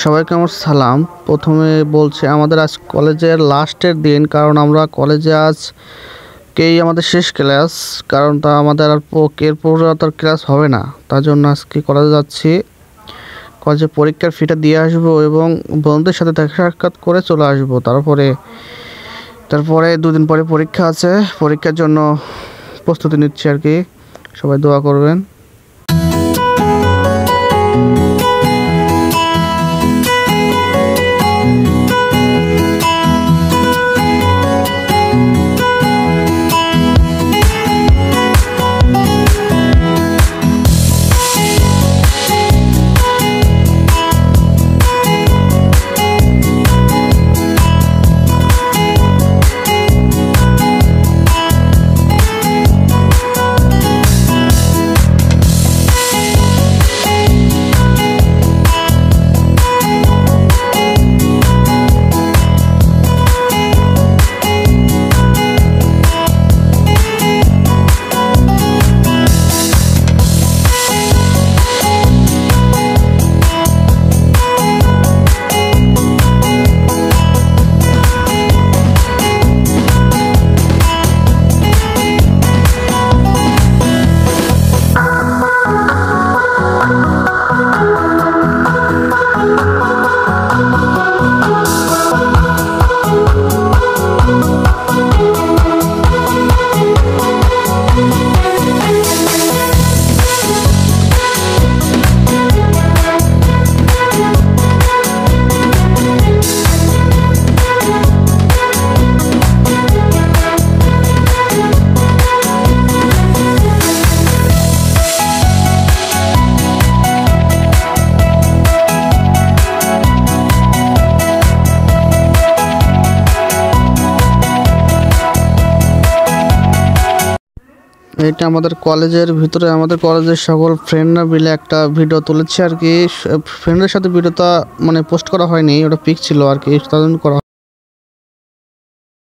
সবাইকে আমার সালাম। প্রথমে বলছি আমাদের আজ কলেজের লাস্টের দিন, কারণ আমরা কলেজে আজকেই আমাদের শেষ ক্লাস। কারণ তা আমাদের এরপর আর ক্লাস হবে না, তার জন্য আজকে কলেজে যাচ্ছি। কলেজে পরীক্ষার ফিটা দিয়ে আসবো এবং বন্ধুদের সাথে দেখা সাক্ষাৎ করে চলে আসবো। তারপরে দুদিন পরে পরীক্ষা আছে, পরীক্ষার জন্য প্রস্তুতি নিচ্ছি আর কি। সবাই দোয়া করবেন। এটা আমাদের কলেজের ভিতরে আমাদের কলেজের সকল ফ্রেন্ডরা মিলে একটা ভিডিও তুলেছে আর কি। ফ্রেন্ডের সাথে ভিডিওটা মানে পোস্ট করা হয়নি, ওটা পিক ছিল আর কি, তার জন্য করা।